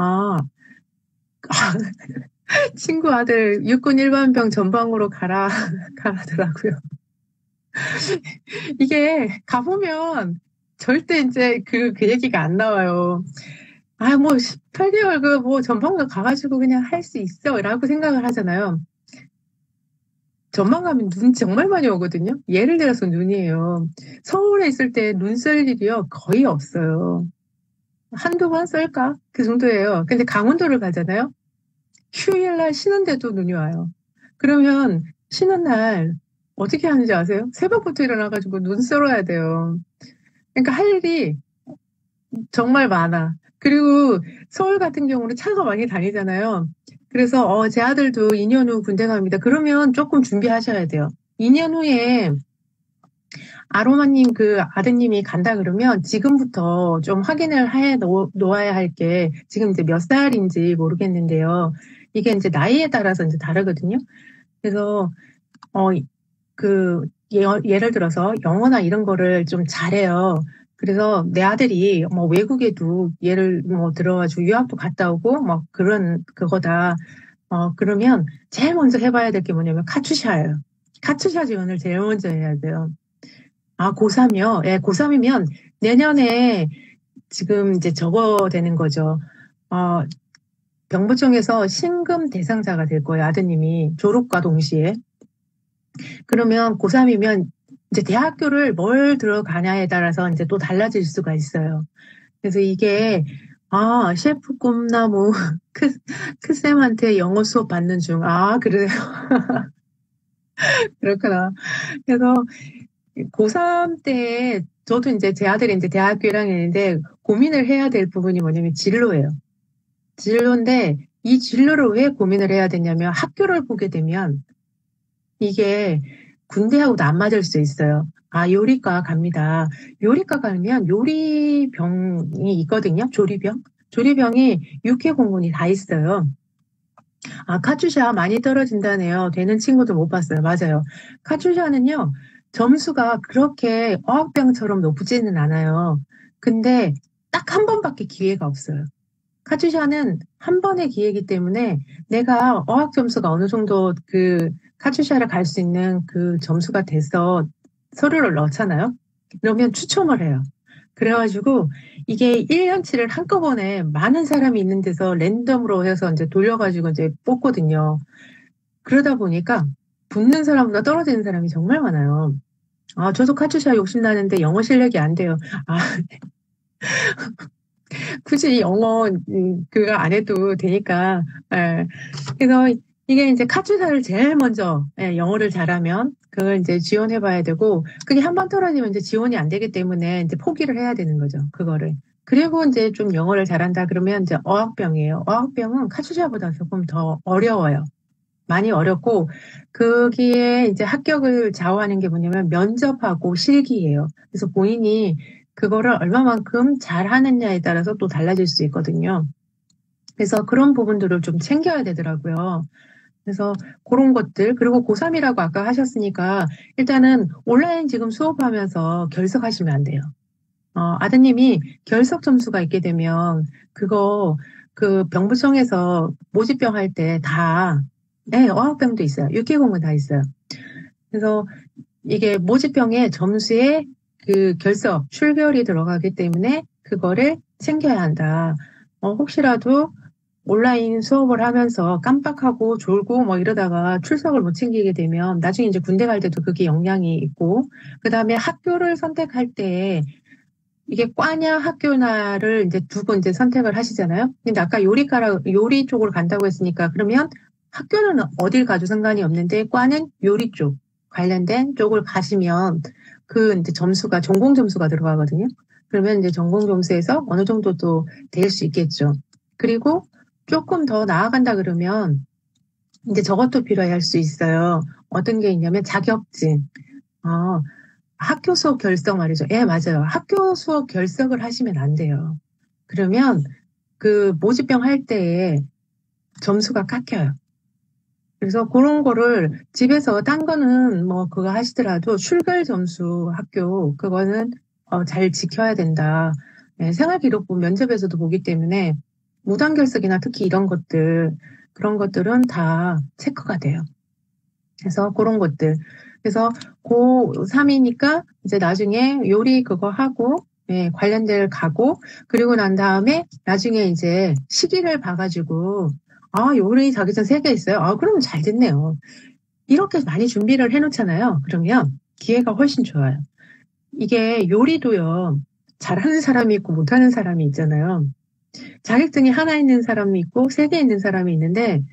아, 친구 아들 육군 일반병 전방으로 가라더라고요. 이게 가보면 절대 이제 그 얘기가 안 나와요. 아, 뭐, 8개월 뭐 전방으로 가가지고 그냥 할 수 있어. 라고 생각을 하잖아요. 전방 가면 눈 정말 많이 오거든요. 예를 들어서 눈이에요. 서울에 있을 때 눈 쏠 일이요. 거의 없어요. 한두 번 쏠까? 그 정도예요. 근데 강원도를 가잖아요. 휴일날 쉬는데도 눈이 와요. 그러면 쉬는 날 어떻게 하는지 아세요? 새벽부터 일어나가지고 눈 썰어야 돼요. 그러니까 할 일이 정말 많아. 그리고 서울 같은 경우는 차가 많이 다니잖아요. 그래서 제 아들도 2년 후 군대 갑니다. 그러면 조금 준비하셔야 돼요. 2년 후에 아로마님 그 아드님이 간다 그러면 지금부터 좀 확인을 해 놓아야 할 게 지금 이제 몇 살인지 모르겠는데요. 이게 이제 나이에 따라서 이제 다르거든요. 그래서 어, 예를 들어서 영어나 이런 거를 좀 잘해요. 그래서 내 아들이 뭐 외국에도 예를 뭐 들어가지고 유학도 갔다 오고 뭐 그런 그거다. 그러면 제일 먼저 해봐야 될 게 뭐냐면 카투샤예요. 카투샤 지원을 제일 먼저 해야 돼요. 아, 고3이요? 예, 고3이면 내년에 지금 이제 접어되는 거죠. 어, 병부청에서 신금 대상자가 될 거예요, 아드님이. 졸업과 동시에. 그러면 고3이면 이제 대학교를 뭘 들어가냐에 따라서 이제 또 달라질 수가 있어요. 그래서 이게, 셰프 꿈나무 크쌤한테 영어 수업 받는 중. 아, 그래요. 그렇구나. 그래서 고3 때 저도 이제 제 아들이 이제 대학교 1학년인데 고민을 해야 될 부분이 뭐냐면 진로예요. 진로인데 이 진로를 왜 고민을 해야 되냐면 학교를 보게 되면 이게 군대하고도 안 맞을 수 있어요. 아, 요리과 갑니다. 요리과 가면 요리병이 있거든요. 조리병. 조리병이 6회 공군이 다 있어요. 아, 카투샤 많이 떨어진다네요. 되는 친구도 못 봤어요. 맞아요. 카투샤는요, 점수가 그렇게 어학병처럼 높지는 않아요. 근데 딱 한 번밖에 기회가 없어요. 카투샤는 한 번의 기회이기 때문에 내가 어학 점수가 어느 정도 카투샤를 갈 수 있는 그 점수가 돼서 서류를 넣잖아요. 그러면 추첨을 해요. 그래가지고 이게 1년치를 한꺼번에 많은 사람이 있는 데서 랜덤으로 해서 이제 돌려가지고 이제 뽑거든요. 그러다 보니까 붙는 사람보다 떨어지는 사람이 정말 많아요. 아, 저도 카투샤 욕심나는데 영어 실력이 안 돼요. 아, 굳이 영어 그거 안 해도 되니까. 예. 그래서 이게 이제 카투사를 제일 먼저 영어를 잘하면 그걸 이제 지원해 봐야 되고 그게 한 번 떨어지면 이제 지원이 안 되기 때문에 이제 포기를 해야 되는 거죠. 그거를. 그리고 이제 좀 영어를 잘한다 그러면 이제 어학병이에요. 어학병은 카투사보다 조금 더 어려워요. 많이 어렵고 거기에 이제 합격을 좌우하는 게 뭐냐면 면접하고 실기예요. 그래서 본인이 그거를 얼마만큼 잘하느냐에 따라서 또 달라질 수 있거든요. 그래서 그런 부분들을 좀 챙겨야 되더라고요. 그래서 그런 것들, 그리고 고3이라고 아까 하셨으니까 일단은 온라인 지금 수업하면서 결석하시면 안 돼요. 아드님이 결석 점수가 있게 되면 그거 그 병부청에서 모집병 할 때 다, 네, 어학병도 있어요. 육개공은 다 있어요. 그래서 이게 모집병의 점수에 그 결석, 출결이 들어가기 때문에 그거를 챙겨야 한다. 혹시라도 온라인 수업을 하면서 깜빡하고 졸고 뭐 이러다가 출석을 못 챙기게 되면 나중에 이제 군대 갈 때도 그게 영향이 있고, 그 다음에 학교를 선택할 때 이게 과냐 학교나를 이제 두고 이제 선택을 하시잖아요. 근데 아까 요리 쪽으로 간다고 했으니까 그러면 학교는 어딜 가도 상관이 없는데 과는 요리 쪽 관련된 쪽을 가시면 그 이제 점수가 전공 점수가 들어가거든요. 그러면 이제 전공 점수에서 어느 정도 또 될 수 있겠죠. 그리고 조금 더 나아간다 그러면 이제 저것도 필요할 수 있어요. 어떤 게 있냐면 자격증. 어, 학교 수업 결석 말이죠. 예, 맞아요. 학교 수업 결석을 하시면 안 돼요. 그러면 그 모집병 할 때에 점수가 깎여요. 그래서 그런 거를 집에서 딴 거는 뭐 그거 하시더라도 출결 점수 학교 그거는 잘 지켜야 된다. 예, 생활기록부 면접에서도 보기 때문에 무단결석이나 특히 이런 것들, 그런 것들은 다 체크가 돼요. 그래서 그런 것들. 그래서 고3이니까 이제 나중에 요리 그거 하고, 예, 관련될 가고, 그리고 난 다음에 나중에 이제 시기를 봐가지고, 아, 요리 자격증 3개 있어요. 아, 그러면 잘 됐네요. 이렇게 많이 준비를 해놓잖아요. 그러면 기회가 훨씬 좋아요. 이게 요리도요, 잘하는 사람이 있고 못하는 사람이 있잖아요. 자격증이 하나 있는 사람이 있고 3개 있는 사람이 있는데,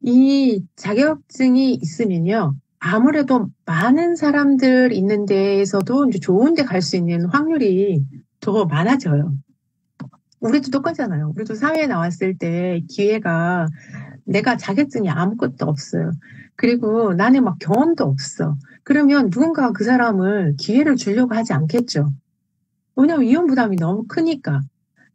이 자격증이 있으면요, 아무래도 많은 사람들 있는 데에서도 이제 좋은 데 갈 수 있는 확률이 더 많아져요. 우리도 똑같잖아요. 우리도 사회에 나왔을 때 기회가, 내가 자격증이 아무것도 없어요. 그리고 나는 막 경험도 없어. 그러면 누군가 그 사람을 기회를 주려고 하지 않겠죠. 왜냐면 위험 부담이 너무 크니까.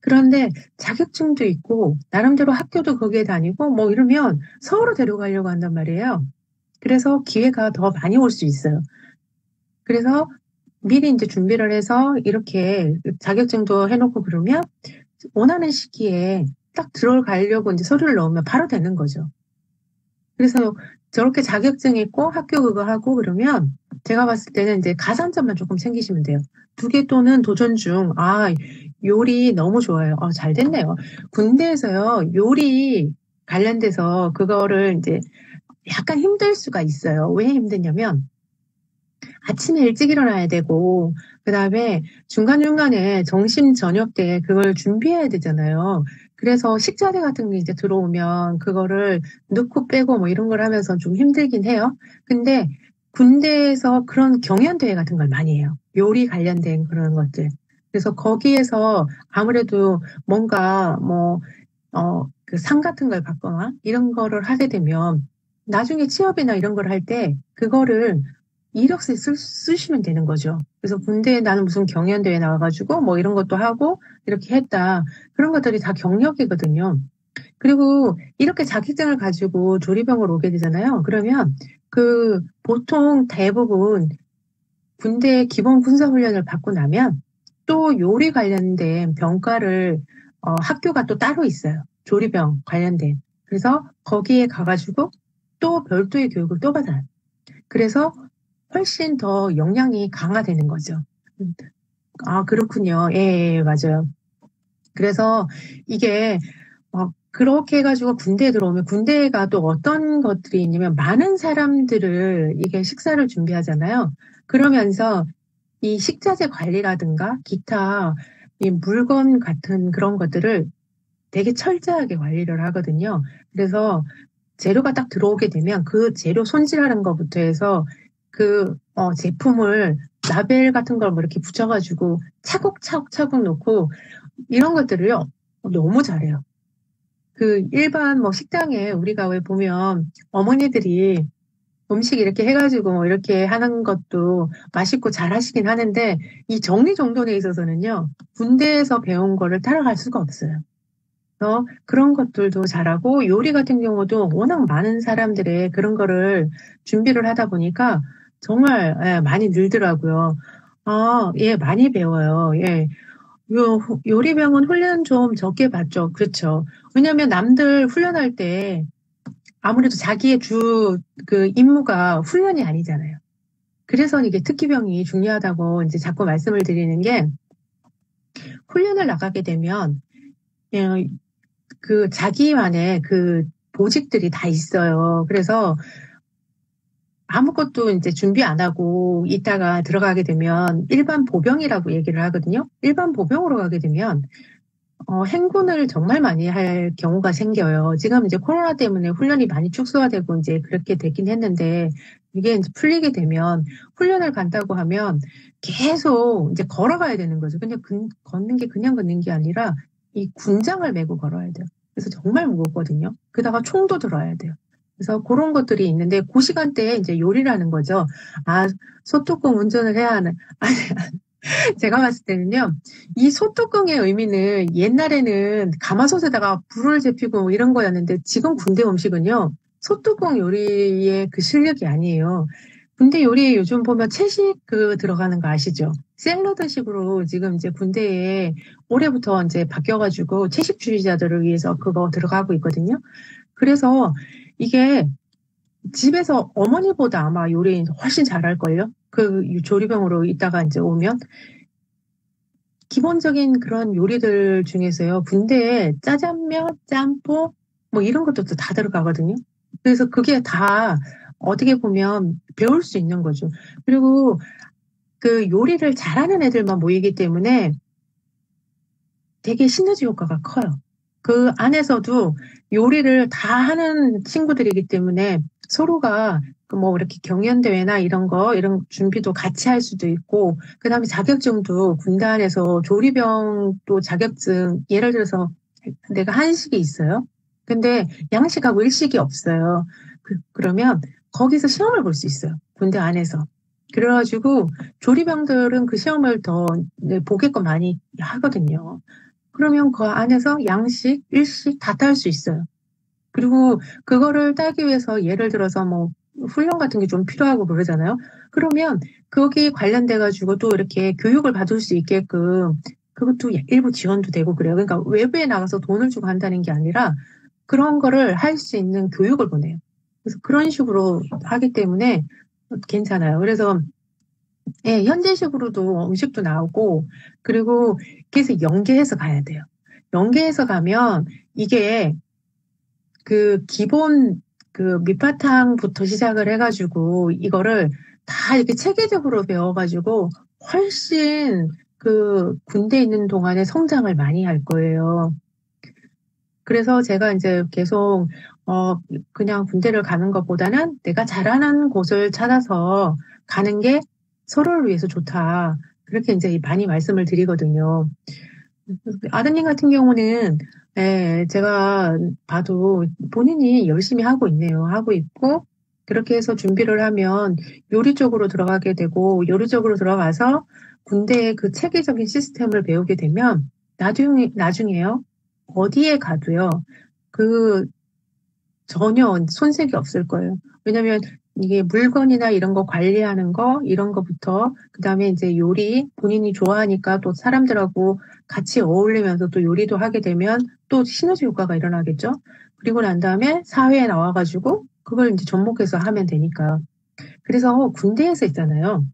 그런데 자격증도 있고 나름대로 학교도 거기에 다니고 뭐 이러면 서로 데려가려고 한단 말이에요. 그래서 기회가 더 많이 올 수 있어요. 그래서 미리 이제 준비를 해서 이렇게 자격증도 해놓고 그러면 원하는 시기에 딱 들어가려고 이제 서류를 넣으면 바로 되는 거죠. 그래서 저렇게 자격증 있고 학교 그거 하고 그러면 제가 봤을 때는 이제 가산점만 조금 챙기시면 돼요. 2개 또는 도전 중, 아, 요리 너무 좋아요. 잘 됐네요. 군대에서요, 요리 관련돼서 그거를 이제 약간 힘들 수가 있어요. 왜 힘드냐면 아침에 일찍 일어나야 되고, 그 다음에 중간중간에 점심, 저녁 때 그걸 준비해야 되잖아요. 그래서 식자재 같은 게 이제 들어오면 그거를 넣고 빼고 뭐 이런 걸 하면서 좀 힘들긴 해요. 근데 군대에서 그런 경연대회 같은 걸 많이 해요. 요리 관련된 그런 것들. 그래서 거기에서 아무래도 뭔가 그 상 같은 걸 받거나 이런 거를 하게 되면 나중에 취업이나 이런 걸 할 때 그거를 이력서에 쓰시면 되는 거죠. 그래서 군대에 나는 무슨 경연대회 나와가지고 뭐 이런 것도 하고 이렇게 했다. 그런 것들이 다 경력이거든요. 그리고 이렇게 자격증을 가지고 조리병을 오게 되잖아요. 그러면 그 보통 대부분 군대 기본 군사훈련을 받고 나면 또 요리 관련된 병과를 학교가 또 따로 있어요. 조리병 관련된. 그래서 거기에 가가지고 또 별도의 교육을 또 받아요. 그래서 훨씬 더 역량이 강화되는 거죠. 아, 그렇군요. 예, 예, 맞아요. 그래서 이게 그렇게 해가지고 군대에 들어오면 군대에 가도 어떤 것들이 있냐면 많은 사람들을 이게 식사를 준비하잖아요. 그러면서 이 식자재 관리라든가 기타 이 물건 같은 그런 것들을 되게 철저하게 관리를 하거든요. 그래서 재료가 딱 들어오게 되면 그 재료 손질하는 것부터 해서 그 제품을 라벨 같은 걸 뭐 이렇게 붙여가지고 차곡차곡 놓고 이런 것들을요 너무 잘해요. 그 일반 뭐 식당에 우리가 왜 보면 어머니들이 음식 이렇게 해가지고 뭐 이렇게 하는 것도 맛있고 잘 하시긴 하는데 이 정리정돈에 있어서는요 군대에서 배운 거를 따라갈 수가 없어요. 그래서 그런 것들도 잘하고 요리 같은 경우도 워낙 많은 사람들의 그런 거를 준비를 하다 보니까 정말 예, 많이 늘더라고요. 아, 예, 많이 배워요. 예. 요리병은 훈련 좀 적게 받죠. 그렇죠. 왜냐하면 남들 훈련할 때 아무래도 자기의 그 임무가 훈련이 아니잖아요. 그래서 이게 특기병이 중요하다고 이제 자꾸 말씀을 드리는 게 훈련을 나가게 되면 그 자기만의 그 보직들이 다 있어요. 그래서 아무것도 이제 준비 안 하고 있다가 들어가게 되면 일반 보병이라고 얘기를 하거든요. 일반 보병으로 가게 되면 행군을 정말 많이 할 경우가 생겨요. 지금 이제 코로나 때문에 훈련이 많이 축소화되고 이제 그렇게 되긴 했는데 이게 이제 풀리게 되면 훈련을 간다고 하면 계속 이제 걸어가야 되는 거죠. 그냥 걷는 게 그냥 걷는 게 아니라 이 군장을 메고 걸어야 돼요. 그래서 정말 무겁거든요. 게다가 총도 들어야 돼요. 그래서 그런 것들이 있는데 그 시간대에 이제 요리라는 거죠. 아, 소뚜껑 운전을 해야 하는. 아니, 제가 봤을 때는요, 이 소뚜껑의 의미는 옛날에는 가마솥에다가 불을 지피고 뭐 이런 거였는데 지금 군대 음식은요, 소뚜껑 요리의 그 실력이 아니에요. 군대 요리에 요즘 보면 채식 들어가는 거 아시죠? 샐러드식으로 지금 이제 군대에 올해부터 이제 바뀌어가지고 채식주의자들을 위해서 그거 들어가고 있거든요. 그래서 이게 집에서 어머니보다 아마 요리 훨씬 잘할걸요? 조리병으로 있다가 이제 오면. 기본적인 그런 요리들 중에서요, 군대에 짜장면, 짬뽕, 뭐 이런 것도 다 들어가거든요. 그래서 그게 다 어떻게 보면 배울 수 있는 거죠. 그리고 그 요리를 잘하는 애들만 모이기 때문에 되게 시너지 효과가 커요. 그 안에서도 요리를 다 하는 친구들이기 때문에 서로가 뭐 이렇게 경연대회나 이런 준비도 같이 할 수도 있고, 그 다음에 자격증도 군단에서 조리병 또 자격증, 예를 들어서 내가 한식이 있어요. 근데 양식하고 일식이 없어요. 그러면 거기서 시험을 볼 수 있어요. 군대 안에서. 그래가지고 조리병들은 그 시험을 더 보게끔 많이 하거든요. 그러면 그 안에서 양식, 일식 다 딸 수 있어요. 그리고 그거를 따기 위해서 예를 들어서 뭐 훈련 같은 게 좀 필요하고 그러잖아요. 그러면 거기 관련돼 가지고 또 이렇게 교육을 받을 수 있게끔 그것도 일부 지원도 되고 그래요. 그러니까 외부에 나가서 돈을 주고 한다는 게 아니라 그런 거를 할 수 있는 교육을 보내요. 그래서 그런 식으로 하기 때문에 괜찮아요. 그래서 예, 현대식으로도 음식도 나오고, 그리고 계속 연계해서 가야 돼요. 연계해서 가면 이게 기본 밑바탕부터 시작을 해가지고 이거를 다 이렇게 체계적으로 배워가지고 훨씬 군대에 있는 동안에 성장을 많이 할 거예요. 그래서 제가 이제 계속 그냥 군대를 가는 것보다는 내가 잘하는 곳을 찾아서 가는 게 서로를 위해서 좋다. 그렇게 이제 많이 말씀을 드리거든요. 아드님 같은 경우는 제가 봐도 본인이 열심히 하고 있네요. 하고 있고 그렇게 해서 준비를 하면 요리 쪽으로 들어가게 되고 요리 쪽으로 들어가서 군대의 그 체계적인 시스템을 배우게 되면 나중에요. 어디에 가도요. 전혀 손색이 없을 거예요. 왜냐면 이게 물건이나 이런 거 관리하는 거, 이런 거부터, 그 다음에 이제 요리, 본인이 좋아하니까 또 사람들하고 같이 어울리면서 또 요리도 하게 되면 또 시너지 효과가 일어나겠죠? 그리고 난 다음에 사회에 나와가지고 그걸 이제 접목해서 하면 되니까. 그래서 군대에서 있잖아요.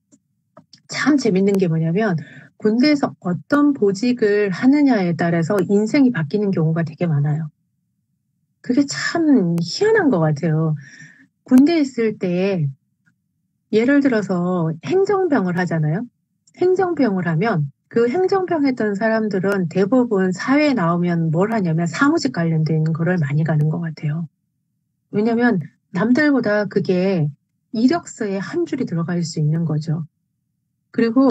참 재밌는 게 뭐냐면 군대에서 어떤 보직을 하느냐에 따라서 인생이 바뀌는 경우가 되게 많아요. 그게 참 희한한 것 같아요. 군대에 있을 때 예를 들어서 행정병을 하잖아요. 행정병을 하면 그 행정병 했던 사람들은 대부분 사회에 나오면 뭘 하냐면 사무직 관련된 거를 많이 가는 것 같아요. 왜냐면 남들보다 그게 이력서에 한 줄이 들어갈 수 있는 거죠. 그리고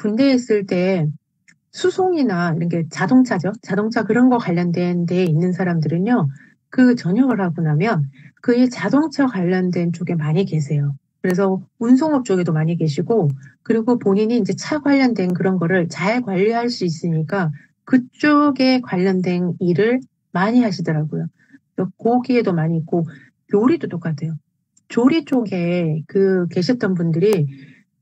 군대에 있을 때 수송이나 이런 게 자동차죠. 자동차 그런 거 관련된 데에 있는 사람들은요. 그 전역을 하고 나면 그의 자동차 관련된 쪽에 많이 계세요. 그래서 운송업 쪽에도 많이 계시고 그리고 본인이 이제 차 관련된 그런 거를 잘 관리할 수 있으니까 그쪽에 관련된 일을 많이 하시더라고요. 고기에도 많이 있고 요리도 똑같아요. 조리 쪽에 계셨던 분들이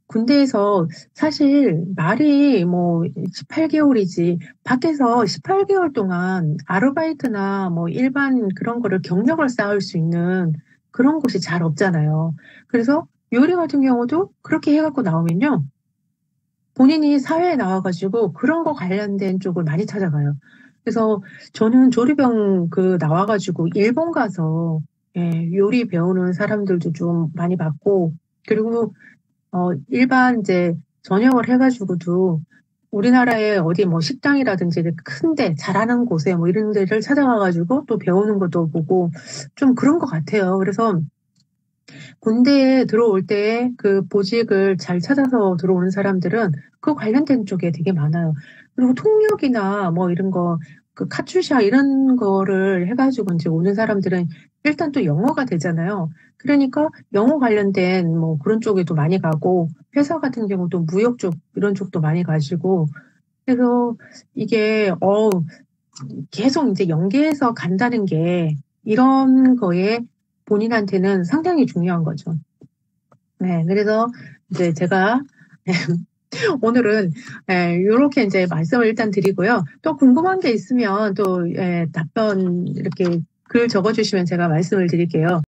군대에서 사실 말이 뭐 18개월이지 밖에서 18개월 동안 아르바이트나 뭐 일반 그런 거를 경력을 쌓을 수 있는 그런 곳이 잘 없잖아요. 그래서 요리 같은 경우도 그렇게 해갖고 나오면요. 본인이 사회에 나와가지고 그런 거 관련된 쪽을 많이 찾아가요. 그래서 저는 조리병 나와가지고 일본 가서 요리 배우는 사람들도 좀 많이 봤고 그리고 일반 이제 전역을 해가지고도 우리나라에 어디 뭐 식당이라든지 큰데 잘하는 곳에 뭐 이런 데를 찾아가가지고 또 배우는 것도 보고 좀 그런 것 같아요. 그래서 군대에 들어올 때 보직을 잘 찾아서 들어오는 사람들은 그 관련된 쪽에 되게 많아요. 그리고 통역이나 뭐 이런 거, 카투샤 이런 거를 해가지고 이제 오는 사람들은 일단 또 영어가 되잖아요. 그러니까 영어 관련된 뭐 그런 쪽에도 많이 가고 회사 같은 경우도 무역 쪽 이런 쪽도 많이 가시고 그래서 이게 계속 이제 연계해서 간다는 게 이런 거에 본인한테는 상당히 중요한 거죠. 네, 그래서 이제 제가 오늘은 요렇게 이제 말씀을 일단 드리고요. 또 궁금한 게 있으면 또 답변 이렇게 글 적어주시면 제가 말씀을 드릴게요.